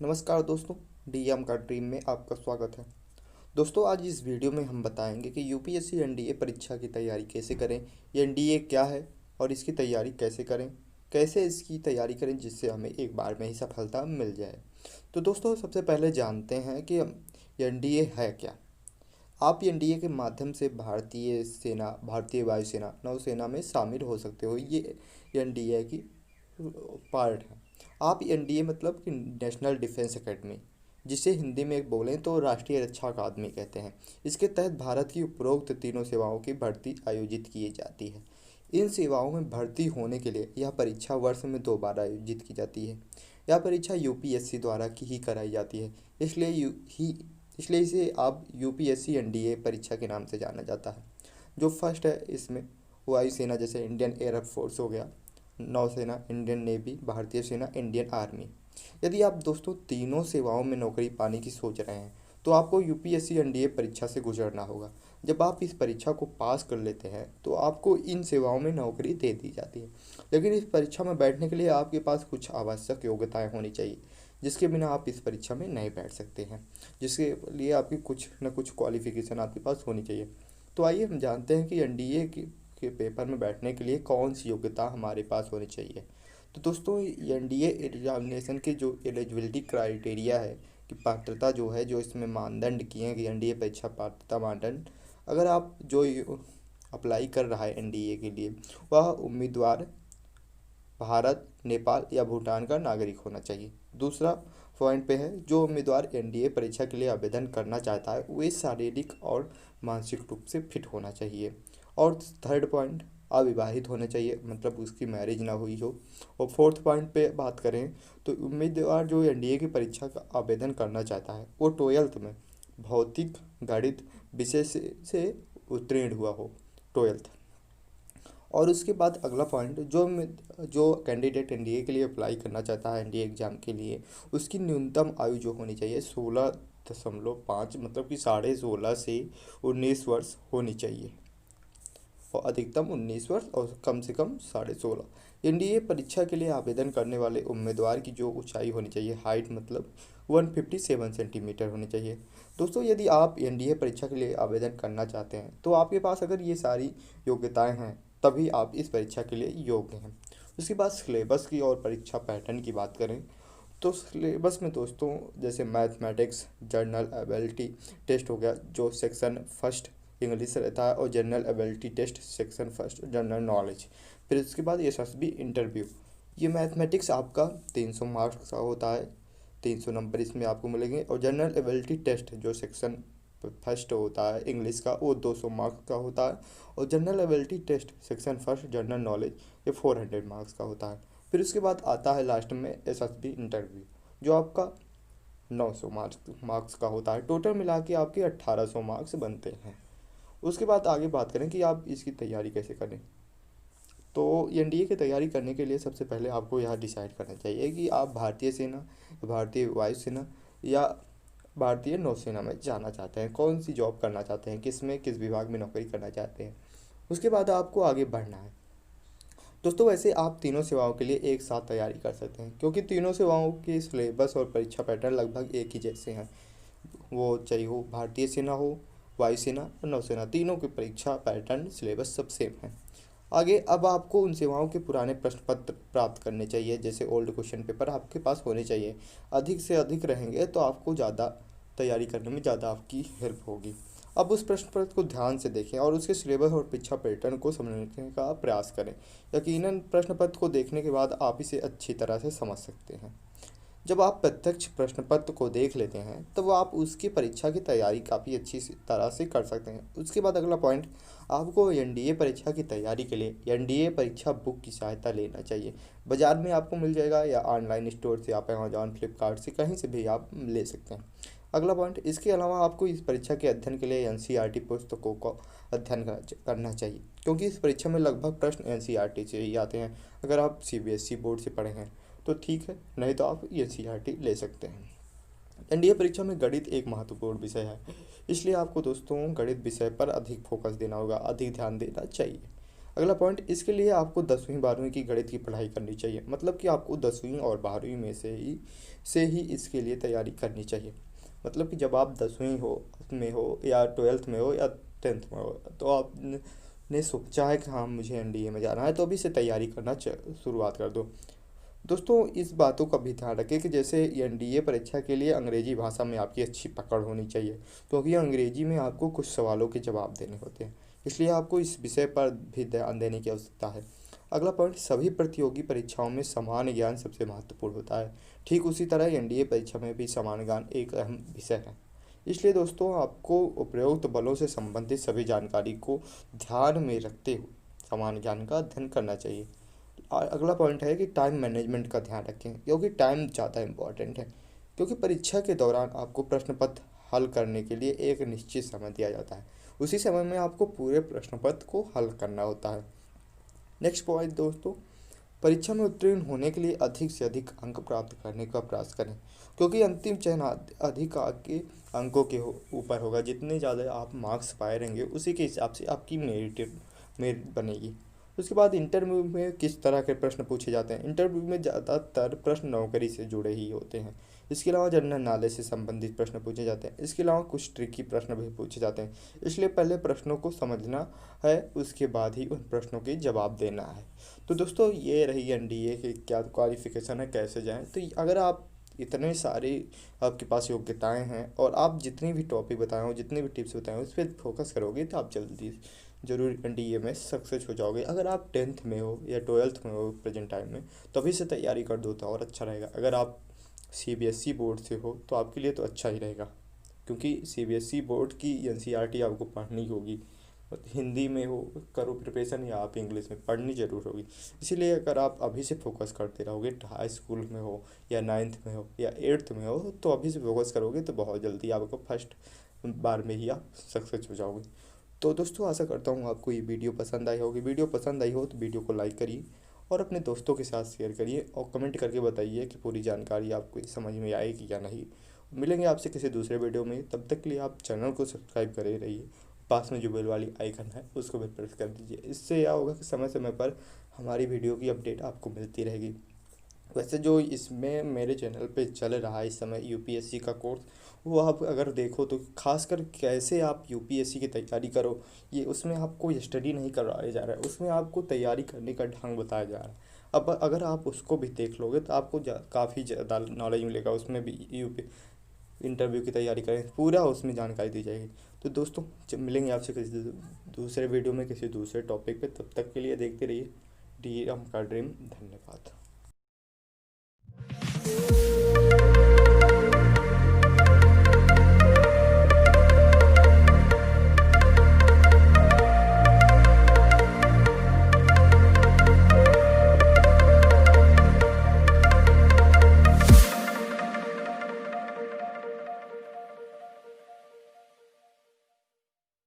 नमस्कार दोस्तों, डीएम का ड्रीम में आपका स्वागत है। दोस्तों, आज इस वीडियो में हम बताएंगे कि यूपीएससी एनडीए परीक्षा की तैयारी कैसे करें, ये एनडीए क्या है और इसकी तैयारी कैसे करें, कैसे इसकी तैयारी करें जिससे हमें एक बार में ही सफलता मिल जाए। तो दोस्तों, सबसे पहले जानते हैं कि एनडीए है क्या। आप एनडीए के माध्यम से भारतीय सेना, भारतीय वायुसेना, नौसेना में शामिल हो सकते हो। ये एनडीए की पार्ट है। आप एनडीए मतलब कि नेशनल डिफेंस एकेडमी, जिसे हिंदी में बोलें तो राष्ट्रीय रक्षा अकादमी कहते हैं। इसके तहत भारत की उपरोक्त तीनों सेवाओं की भर्ती आयोजित की जाती है। इन सेवाओं में भर्ती होने के लिए यह परीक्षा वर्ष में 2 बार आयोजित की जाती है। यह परीक्षा यूपीएससी द्वारा की ही कराई जाती है, इसलिए इसे आप यूपीएससी एनडीए परीक्षा के नाम से जाना जाता है। जो फर्स्ट है, इसमें वायुसेना जैसे इंडियन एयर फोर्स हो गया, नौसेना, इंडियन नेवी, भारतीय सेना, इंडियन आर्मी। यदि आप दोस्तों तीनों सेवाओं में नौकरी पाने की सोच रहे हैं तो आपको यूपीएससी एनडीए परीक्षा से गुजरना होगा। जब आप इस परीक्षा को पास कर लेते हैं तो आपको इन सेवाओं में नौकरी दे दी जाती है। लेकिन इस परीक्षा में बैठने के लिए आपके पास कुछ आवश्यक योग्यताएं होनी चाहिए, जिसके बिना आप इस परीक्षा में नहीं बैठ सकते हैं, जिसके लिए आपकी कुछ न कुछ क्वालिफिकेशन आपके पास होनी चाहिए। तो आइए हम जानते हैं कि एनडीए के पेपर में बैठने के लिए कौन सी योग्यता हमारे पास होनी चाहिए। तो दोस्तों, एनडीए एग्जामिनेशन के जो एलिजिबिलिटी क्राइटेरिया है कि पात्रता जो है, जो इसमें मानदंड किए हैं कि एनडीए परीक्षा पात्रता मानदंड, अगर आप जो अप्लाई कर रहा है एनडीए के लिए, वह उम्मीदवार भारत, नेपाल या भूटान का नागरिक होना चाहिए। दूसरा पॉइंट पे है, जो उम्मीदवार एनडीए परीक्षा के लिए आवेदन करना चाहता है वे शारीरिक और मानसिक रूप से फिट होना चाहिए। और थर्ड पॉइंट, अविवाहित होना चाहिए, मतलब उसकी मैरिज ना हुई हो। और फोर्थ पॉइंट पे बात करें तो उम्मीदवार जो एनडीए की परीक्षा का आवेदन करना चाहता है वो 12th में भौतिक गणित विषय से उत्तीर्ण हुआ हो, 12th। और उसके बाद अगला पॉइंट, जो कैंडिडेट एनडीए के लिए अप्लाई करना चाहता है एनडीए एग्ज़ाम के लिए, उसकी न्यूनतम आयु जो होनी चाहिए 16.5, मतलब कि 16.5 से 19 वर्ष होनी चाहिए, और अधिकतम 19 वर्ष और कम से कम 16.5। एनडीए परीक्षा के लिए आवेदन करने वाले उम्मीदवार की जो ऊंचाई होनी चाहिए, हाइट, मतलब 157 सेंटीमीटर होनी चाहिए। दोस्तों, यदि आप एनडीए परीक्षा के लिए आवेदन करना चाहते हैं तो आपके पास अगर ये सारी योग्यताएं हैं तभी आप इस परीक्षा के लिए योग्य हैं। उसके बाद सिलेबस की और परीक्षा पैटर्न की बात करें तो सिलेबस में दोस्तों जैसे मैथमेटिक्स, जनरल एबिलिटी टेस्ट हो गया जो सेक्शन फर्स्ट इंग्लिश रहता है, और general ability test section first general knowledge. फिर उसके बाद एसएसबी इंटरव्यू। ये मैथमेटिक्स आपका 300 मार्क्स का होता है, 300 नंबर इसमें आपको मिलेंगे। और जनरल एबिलिटी टेस्ट जो सेक्शन फर्स्ट होता है इंग्लिश का, वो 200 मार्क्स का होता है। और general ability test section first general knowledge, ये 400 मार्क्स का होता है। फिर उसके बाद आता है लास्ट में एसएसबी इंटरव्यू, जो आपका 900 मार्क्स का होता है। टोटल मिला के आपके 1800 मार्क्स बनते हैं। उसके बाद आगे बात करें कि आप इसकी तैयारी कैसे करें। तो एनडीए की तैयारी करने के लिए सबसे पहले आपको यह डिसाइड करना चाहिए कि आप भारतीय सेना, भारतीय वायुसेना या भारतीय नौसेना में जाना चाहते हैं, कौन सी जॉब करना चाहते हैं, किस में, किस विभाग में नौकरी करना चाहते हैं। उसके बाद आपको आगे बढ़ना है। दोस्तों, वैसे आप तीनों सेवाओं के लिए एक साथ तैयारी कर सकते हैं, क्योंकि तीनों सेवाओं के सिलेबस और परीक्षा पैटर्न लगभग एक ही जैसे हैं। वो चाहे हो भारतीय सेना हो, वायुसेना और नौसेना, तीनों की परीक्षा पैटर्न सिलेबस सब सेम है। आगे अब आपको उन सेवाओं के पुराने प्रश्न पत्र प्राप्त करने चाहिए, जैसे ओल्ड क्वेश्चन पेपर आपके पास होने चाहिए। अधिक से अधिक रहेंगे तो आपको ज़्यादा तैयारी करने में ज़्यादा आपकी हेल्प होगी। अब उस प्रश्न पत्र को ध्यान से देखें और उसके सिलेबस और परीक्षा पैटर्न को समझने का प्रयास करें। यकीनन प्रश्न पत्र को देखने के बाद आप इसे अच्छी तरह से समझ सकते हैं। जब आप प्रत्यक्ष प्रश्न पत्र को देख लेते हैं तब आप उसकी परीक्षा की तैयारी काफ़ी अच्छी तरह से कर सकते हैं। उसके बाद अगला पॉइंट, आपको एनडीए परीक्षा की तैयारी के लिए एनडीए परीक्षा बुक की सहायता लेना चाहिए। बाज़ार में आपको मिल जाएगा या ऑनलाइन स्टोर से, आप अमेजॉन, फ्लिपकार्ट से कहीं से भी आप ले सकते हैं। अगला पॉइंट, इसके अलावा आपको इस परीक्षा के अध्ययन के लिए एनसीईआरटी पुस्तकों का अध्ययन करना चाहिए, क्योंकि इस परीक्षा में लगभग प्रश्न एनसीईआरटी से ही आते हैं। अगर आप सीबीएसई बोर्ड से पढ़े हैं तो ठीक है, नहीं तो आप एनसीईआरटी ले सकते हैं। एनडीए परीक्षा में गणित एक महत्वपूर्ण विषय है, इसलिए आपको दोस्तों गणित विषय पर अधिक फोकस देना होगा, अधिक ध्यान देना चाहिए। अगला पॉइंट, इसके लिए आपको 10वीं 12वीं की गणित की पढ़ाई करनी चाहिए, मतलब कि आपको 10वीं और 12वीं में से ही इसके लिए तैयारी करनी चाहिए। मतलब कि जब आप 10वीं में हो या 12th में हो या 10th में हो, तो आपने सोचा है कि हाँ मुझे एनडीए में जाना है, तो अभी से तैयारी करना शुरुआत कर दो। दोस्तों इस बातों का भी ध्यान रखें कि जैसे एनडीए परीक्षा के लिए अंग्रेजी भाषा में आपकी अच्छी पकड़ होनी चाहिए, क्योंकि अंग्रेजी में आपको कुछ सवालों के जवाब देने होते हैं, इसलिए आपको इस विषय पर भी ध्यान देने की आवश्यकता है। अगला पॉइंट, सभी प्रतियोगी परीक्षाओं में समान ज्ञान सबसे महत्वपूर्ण होता है। ठीक उसी तरह एनडीए परीक्षा में भी समान ज्ञान एक अहम विषय है। इसलिए दोस्तों आपको उपरोक्त बलों से संबंधित सभी जानकारी को ध्यान में रखते हुए समान ज्ञान का अध्ययन करना चाहिए। और अगला पॉइंट है कि टाइम मैनेजमेंट का ध्यान रखें, क्योंकि टाइम ज़्यादा इम्पॉर्टेंट है। क्योंकि परीक्षा के दौरान आपको प्रश्न पत्र हल करने के लिए एक निश्चित समय दिया जाता है, उसी समय में आपको पूरे प्रश्न पत्र को हल करना होता है। नेक्स्ट पॉइंट दोस्तों, परीक्षा में उत्तीर्ण होने के लिए अधिक से अधिक अंक प्राप्त करने का प्रयास करें, क्योंकि अंतिम चयन अधिक आपके अंकों के ऊपर होगा। जितने ज़्यादा आप मार्क्स पाए रहेंगे उसी के हिसाब से आपकी मेरिट बनेगी। उसके बाद इंटरव्यू में किस तरह के प्रश्न पूछे जाते हैं। इंटरव्यू में ज़्यादातर प्रश्न नौकरी से जुड़े ही होते हैं। इसके अलावा जनरल नॉलेज से संबंधित प्रश्न पूछे जाते हैं। इसके अलावा कुछ ट्रिकी प्रश्न भी पूछे जाते हैं, इसलिए पहले प्रश्नों को समझना है, उसके बाद ही उन प्रश्नों के जवाब देना है। तो दोस्तों ये रही एनडीए की क्या क्वालिफिकेशन है, कैसे जाएं। तो अगर आप इतने सारे आपके पास योग्यताएं हैं और आप जितनी भी टॉपिक बताए हो, जितनी भी टिप्स बताए हो, उस पर फोकस करोगे तो आप जल्दी जरूर एनडीए में सक्सेस हो जाओगे। अगर आप 10th में हो या 12th में हो प्रेजेंट टाइम में, तो अभी से तैयारी कर दो तो और अच्छा रहेगा। अगर आप सीबीएसई बोर्ड से हो तो आपके लिए तो अच्छा ही रहेगा, क्योंकि सीबीएसई बोर्ड की एनसीईआरटी आपको पढ़नी होगी। हिंदी में हो करो प्रिपरेशन या आप इंग्लिश में पढ़नी ज़रूर होगी। इसीलिए अगर आप अभी से फोकस करते रहोगे, हाई स्कूल में हो या 9th में हो या 8th में हो, तो अभी से फोकस करोगे तो बहुत जल्दी आपको फर्स्ट बार में ही आप सक्सेस हो जाओगे। तो दोस्तों आशा करता हूँ आपको ये वीडियो पसंद आई होगी। वीडियो पसंद आई हो तो वीडियो को लाइक करिए और अपने दोस्तों के साथ शेयर करिए और कमेंट करके बताइए कि पूरी जानकारी आपको समझ में आएगी या नहीं। मिलेंगे आपसे किसी दूसरे वीडियो में, तब तक के लिए आप चैनल को सब्सक्राइब करे रहिए। पास में जो बेल वाली आइकन है उसको भी प्रेस कर दीजिए। इससे क्या होगा कि समय समय पर हमारी वीडियो की अपडेट आपको मिलती रहेगी। वैसे जो इसमें मेरे चैनल पे चल रहा है इस समय यूपीएससी का कोर्स, वो आप अगर देखो तो खासकर कैसे आप यूपीएससी की तैयारी करो, ये उसमें आपको स्टडी नहीं करवाया जा रहा है, उसमें आपको तैयारी करने का ढंग बताया जा रहा है। अब अगर आप उसको भी देख लोगे तो आपको काफ़ी ज़्यादा नॉलेज मिलेगा। उसमें भी यूपी इंटरव्यू की तैयारी करें, पूरा उसमें जानकारी दी जाएगी। तो दोस्तों मिलेंगे आपसे किसी दूसरे वीडियो में किसी दूसरे टॉपिक पे, तब तक के लिए देखते रहिए डीएम का ड्रीम। धन्यवाद।